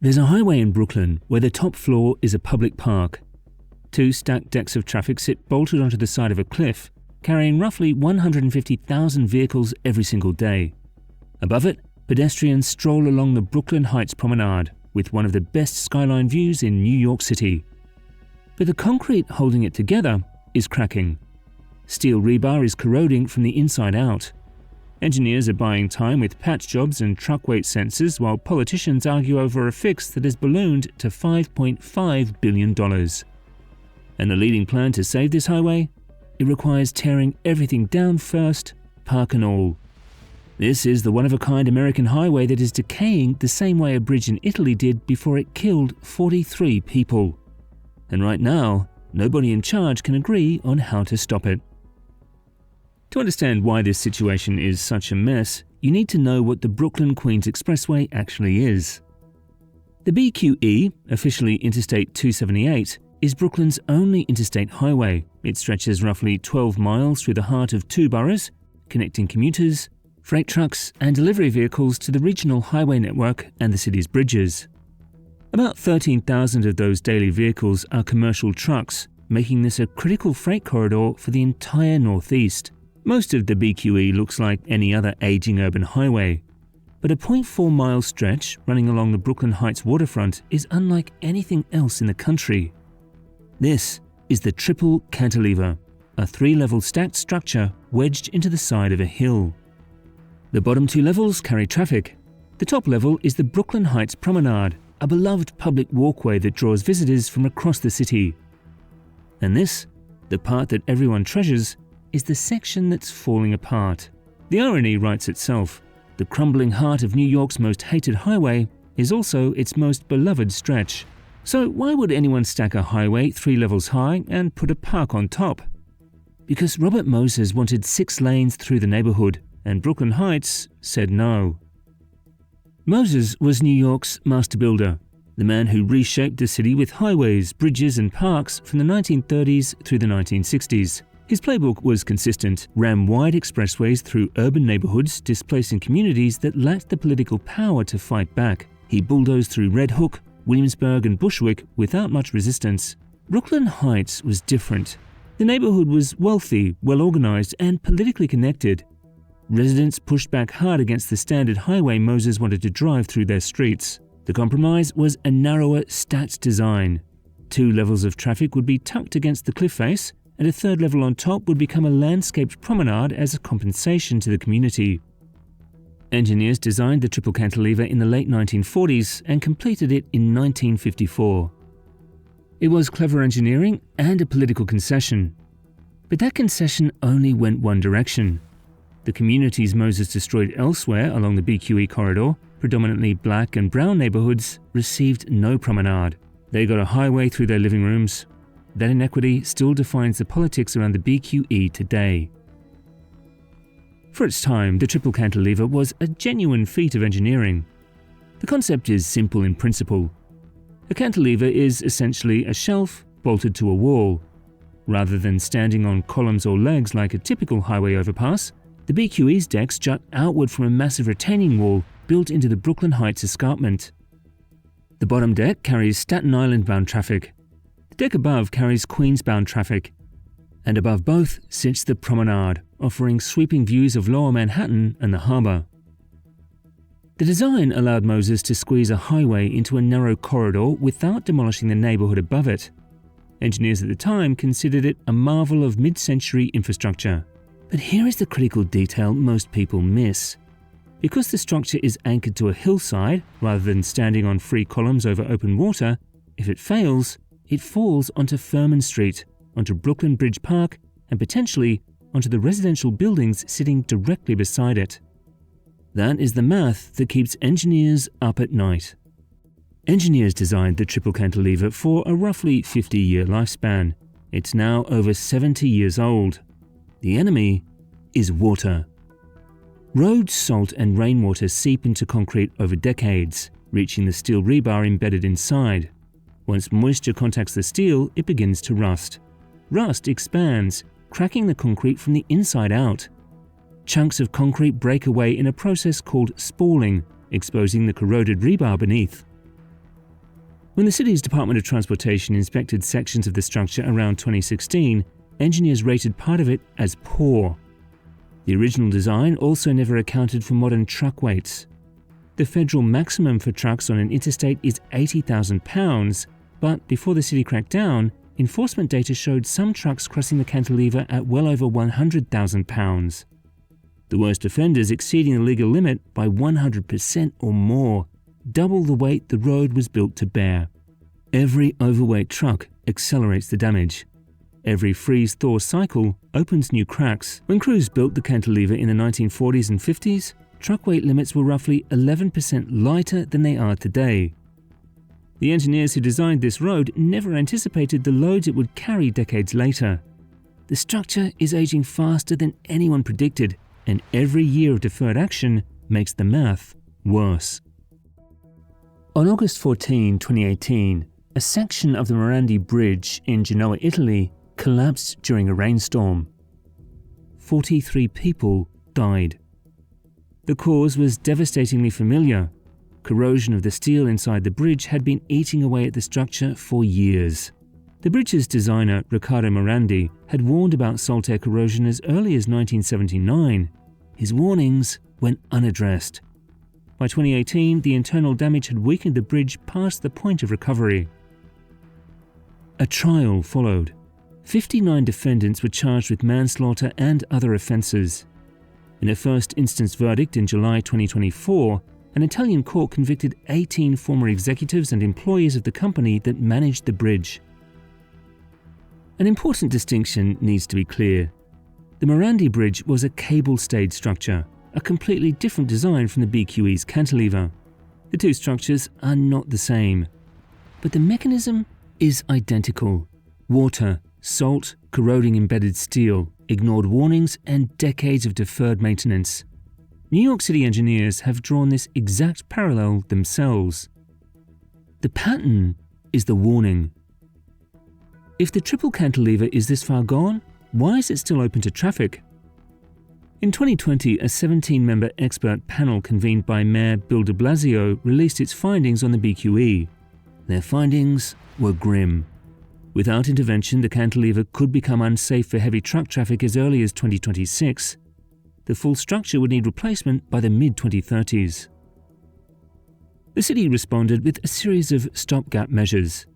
There's a highway in Brooklyn where the top floor is a public park. Two stacked decks of traffic sit bolted onto the side of a cliff, carrying roughly 150,000 vehicles every single day. Above it, pedestrians stroll along the Brooklyn Heights promenade with one of the best skyline views in New York City. But the concrete holding it together is cracking. Steel rebar is corroding from the inside out. Engineers are buying time with patch jobs and truck weight sensors while politicians argue over a fix that has ballooned to $5.5 billion. And the leading plan to save this highway? It requires tearing everything down first, park and all. This is the one-of-a-kind American highway that is decaying the same way a bridge in Italy did before it killed 43 people. And right now, nobody in charge can agree on how to stop it. To understand why this situation is such a mess, you need to know what the Brooklyn-Queens Expressway actually is. The BQE, officially Interstate 278, is Brooklyn's only interstate highway. It stretches roughly 12 miles through the heart of two boroughs, connecting commuters, freight trucks, and delivery vehicles to the regional highway network and the city's bridges. About 13,000 of those daily vehicles are commercial trucks, making this a critical freight corridor for the entire Northeast. Most of the BQE looks like any other aging urban highway, but a 0.4-mile stretch running along the Brooklyn Heights waterfront is unlike anything else in the country. This is the Triple Cantilever, a 3-level stacked structure wedged into the side of a hill. The bottom 2 levels carry traffic. The top level is the Brooklyn Heights Promenade, a beloved public walkway that draws visitors from across the city. And this, the part that everyone treasures, is the section that's falling apart. The irony writes itself. The crumbling heart of New York's most hated highway is also its most beloved stretch. So why would anyone stack a highway 3 levels high and put a park on top? Because Robert Moses wanted 6 lanes through the neighborhood, and Brooklyn Heights said no. Moses was New York's master builder, the man who reshaped the city with highways, bridges, and parks from the 1930s through the 1960s. His playbook was consistent: ram wide expressways through urban neighborhoods, displacing communities that lacked the political power to fight back. He bulldozed through Red Hook, Williamsburg, and Bushwick without much resistance. Brooklyn Heights was different. The neighborhood was wealthy, well-organized, and politically connected. Residents pushed back hard against the standard highway Moses wanted to drive through their streets. The compromise was a narrower, stacked design. 2 levels of traffic would be tucked against the cliff face, and a 3rd level on top would become a landscaped promenade as a compensation to the community. Engineers designed the Triple Cantilever in the late 1940s and completed it in 1954. It was clever engineering and a political concession. But that concession only went one direction. The communities Moses destroyed elsewhere along the BQE corridor, predominantly black and brown neighborhoods, received no promenade. They got a highway through their living rooms. That inequity still defines the politics around the BQE today. For its time, the Triple Cantilever was a genuine feat of engineering. The concept is simple in principle. A cantilever is essentially a shelf bolted to a wall. Rather than standing on columns or legs like a typical highway overpass, the BQE's decks jut outward from a massive retaining wall built into the Brooklyn Heights escarpment. The bottom deck carries Staten Island-bound traffic. The deck above carries Queens-bound traffic. And above both sits the promenade, offering sweeping views of Lower Manhattan and the harbor. The design allowed Moses to squeeze a highway into a narrow corridor without demolishing the neighborhood above it. Engineers at the time considered it a marvel of mid-century infrastructure. But here is the critical detail most people miss. Because the structure is anchored to a hillside rather than standing on 3 columns over open water, if it fails, it falls onto Furman Street, onto Brooklyn Bridge Park, and potentially onto the residential buildings sitting directly beside it. That is the math that keeps engineers up at night. Engineers designed the Triple Cantilever for a roughly 50-year lifespan. It's now over 70 years old. The enemy is water. Road, salt, and rainwater seep into concrete over decades, reaching the steel rebar embedded inside. Once moisture contacts the steel, it begins to rust. Rust expands, cracking the concrete from the inside out. Chunks of concrete break away in a process called spalling, exposing the corroded rebar beneath. When the city's Department of Transportation inspected sections of the structure around 2016, engineers rated part of it as poor. The original design also never accounted for modern truck weights. The federal maximum for trucks on an interstate is £80,000, but before the city cracked down, enforcement data showed some trucks crossing the cantilever at well over £100,000. The worst offenders exceeding the legal limit by 100% or more, double the weight the road was built to bear. Every overweight truck accelerates the damage. Every freeze-thaw cycle opens new cracks. When crews built the cantilever in the 1940s and 50s, truck weight limits were roughly 11% lighter than they are today. The engineers who designed this road never anticipated the loads it would carry decades later. The structure is aging faster than anyone predicted, and every year of deferred action makes the math worse. On August 14, 2018, a section of the Morandi Bridge in Genoa, Italy, collapsed during a rainstorm. 43 people died. The cause was devastatingly familiar. Corrosion of the steel inside the bridge had been eating away at the structure for years. The bridge's designer, Riccardo Morandi, had warned about salt air corrosion as early as 1979. His warnings went unaddressed. By 2018, the internal damage had weakened the bridge past the point of recovery. A trial followed. 59 defendants were charged with manslaughter and other offences. In a first instance verdict in July 2024, an Italian court convicted 18 former executives and employees of the company that managed the bridge. An important distinction needs to be clear. The Morandi Bridge was a cable-stayed structure, a completely different design from the BQE's cantilever. The two structures are not the same, but the mechanism is identical. Water, salt, corroding embedded steel, ignored warnings, and decades of deferred maintenance. New York City engineers have drawn this exact parallel themselves. The pattern is the warning. If the triple cantilever is this far gone, why is it still open to traffic? In 2020, a 17-member expert panel convened by Mayor Bill de Blasio released its findings on the BQE. Their findings were grim. Without intervention, the cantilever could become unsafe for heavy truck traffic as early as 2026. The full structure would need replacement by the mid-2030s. The city responded with a series of stopgap measures.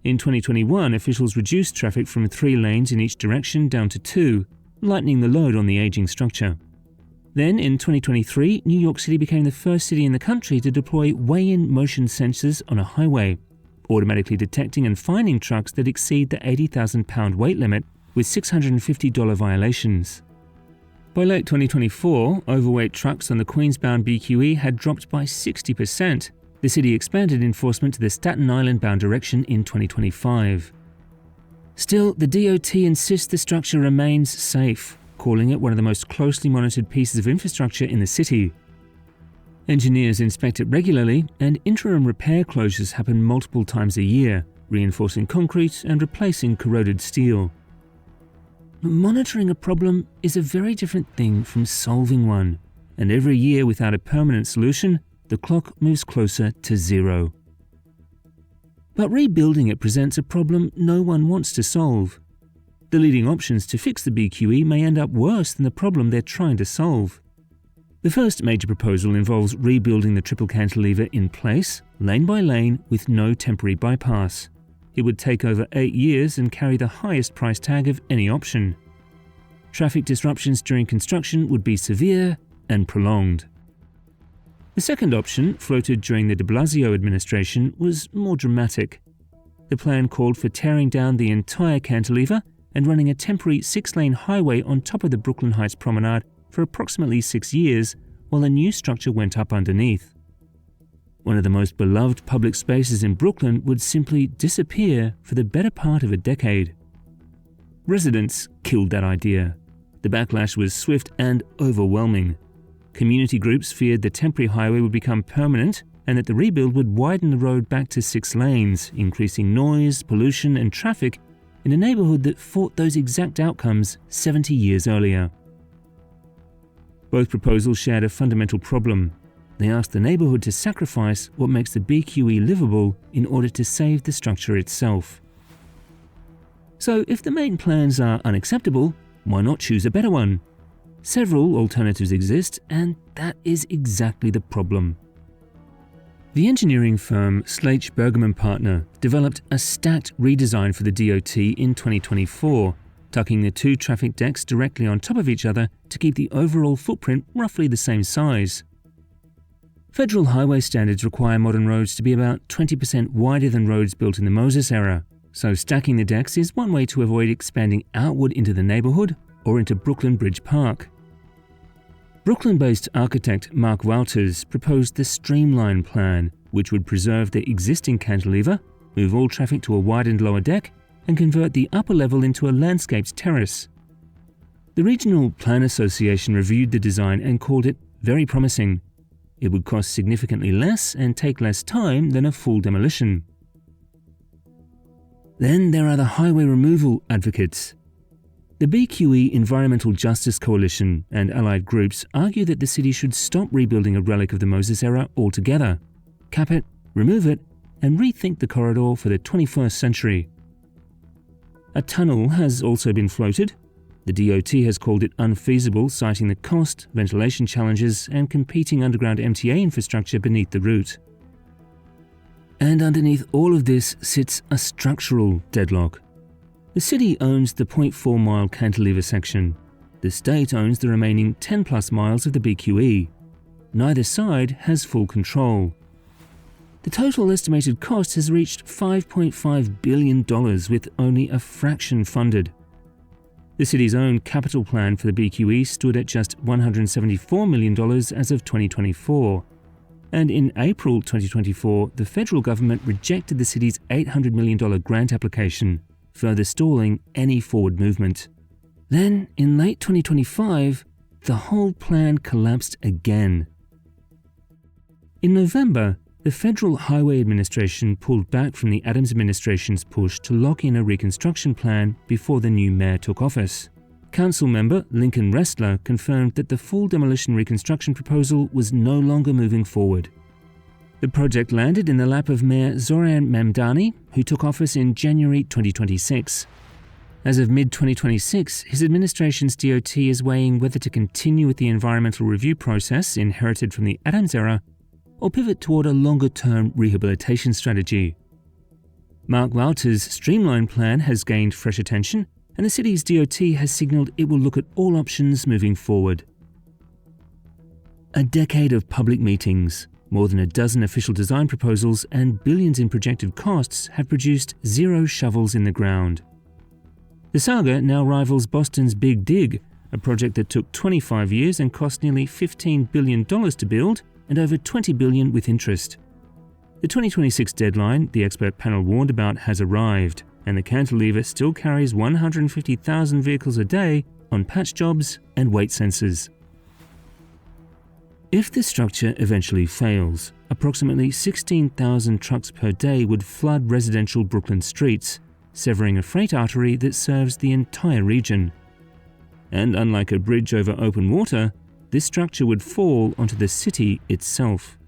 In 2021, officials reduced traffic from 3 lanes in each direction down to 2, lightening the load on the aging structure. Then, in 2023, New York City became the first city in the country to deploy weigh-in motion sensors on a highway, automatically detecting and fining trucks that exceed the 80,000-pound weight limit with $650 violations. By late 2024, overweight trucks on the Queens-bound BQE had dropped by 60%. The city expanded enforcement to the Staten Island-bound direction in 2025. Still, the DOT insists the structure remains safe, calling it one of the most closely monitored pieces of infrastructure in the city. Engineers inspect it regularly, and interim repair closures happen multiple times a year, reinforcing concrete and replacing corroded steel. Monitoring a problem is a very different thing from solving one, and every year without a permanent solution, the clock moves closer to zero. But rebuilding it presents a problem no one wants to solve. The leading options to fix the BQE may end up worse than the problem they're trying to solve. The first major proposal involves rebuilding the triple cantilever in place, lane by lane, with no temporary bypass. It would take over 8 years and carry the highest price tag of any option. Traffic disruptions during construction would be severe and prolonged. The second option, floated during the de Blasio administration, was more dramatic. The plan called for tearing down the entire cantilever and running a temporary 6-lane highway on top of the Brooklyn Heights Promenade for approximately 6 years, while a new structure went up underneath. One of the most beloved public spaces in Brooklyn would simply disappear for the better part of a decade. Residents killed that idea. The backlash was swift and overwhelming. Community groups feared the temporary highway would become permanent and that the rebuild would widen the road back to 6 lanes, increasing noise, pollution, and traffic in a neighborhood that fought those exact outcomes 70 years earlier. Both proposals shared a fundamental problem. they asked the neighborhood to sacrifice what makes the BQE livable in order to save the structure itself. So if the main plans are unacceptable, why not choose a better one? Several alternatives exist, and that is exactly the problem. The engineering firm Slate Bergman Partner developed a stacked redesign for the DOT in 2024, tucking the two traffic decks directly on top of each other to keep the overall footprint roughly the same size. Federal highway standards require modern roads to be about 20% wider than roads built in the Moses era, so stacking the decks is one way to avoid expanding outward into the neighborhood or into Brooklyn Bridge Park. Brooklyn-based architect Mark Walters proposed the Streamline plan, which would preserve the existing cantilever, move all traffic to a widened lower deck, and convert the upper level into a landscaped terrace. The Regional Plan Association reviewed the design and called it very promising. It would cost significantly less and take less time than a full demolition. Then there are the highway removal advocates. The BQE Environmental Justice Coalition and allied groups argue that the city should stop rebuilding a relic of the Moses era altogether, cap it, remove it, and rethink the corridor for the 21st century. A tunnel has also been floated. The DOT has called it unfeasible, citing the cost, ventilation challenges, and competing underground MTA infrastructure beneath the route. And underneath all of this sits a structural deadlock. The city owns the 0.4-mile cantilever section. The state owns the remaining 10-plus miles of the BQE. Neither side has full control. The total estimated cost has reached $5.5 billion, with only a fraction funded. The city's own capital plan for the BQE stood at just $174 million as of 2024. And in April 2024, the federal government rejected the city's $800 million grant application, further stalling any forward movement. Then, in late 2025, the whole plan collapsed again. In November, the Federal Highway Administration pulled back from the Adams administration's push to lock in a reconstruction plan before the new mayor took office. Council member Lincoln Restler confirmed that the full demolition reconstruction proposal was no longer moving forward. The project landed in the lap of Mayor Zohran Mamdani, who took office in January 2026. As of mid-2026, his administration's DOT is weighing whether to continue with the environmental review process inherited from the Adams era or pivot toward a longer-term rehabilitation strategy. Mark Walters' Streamline plan has gained fresh attention, and the city's DOT has signaled it will look at all options moving forward. A decade of public meetings, more than a dozen official design proposals, and billions in projected costs have produced zero shovels in the ground. The saga now rivals Boston's Big Dig, a project that took 25 years and cost nearly $15 billion to build and over $20 billion with interest. The 2026 deadline the expert panel warned about has arrived, and the cantilever still carries 150,000 vehicles a day on patch jobs and weight sensors. If the structure eventually fails, approximately 16,000 trucks per day would flood residential Brooklyn streets, severing a freight artery that serves the entire region. And unlike a bridge over open water, this structure would fall onto the city itself.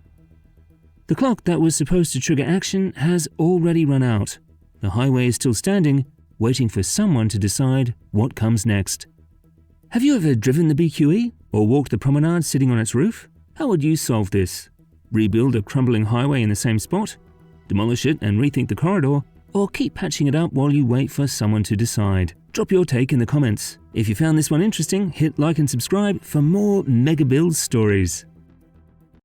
The clock that was supposed to trigger action has already run out. The highway is still standing, waiting for someone to decide what comes next. Have you ever driven the BQE or walked the promenade sitting on its roof? How would you solve this? Rebuild a crumbling highway in the same spot? Demolish it and rethink the corridor? Or keep patching it up while you wait for someone to decide? Drop your take in the comments. If you found this one interesting, hit like and subscribe for more MegaBuilds stories.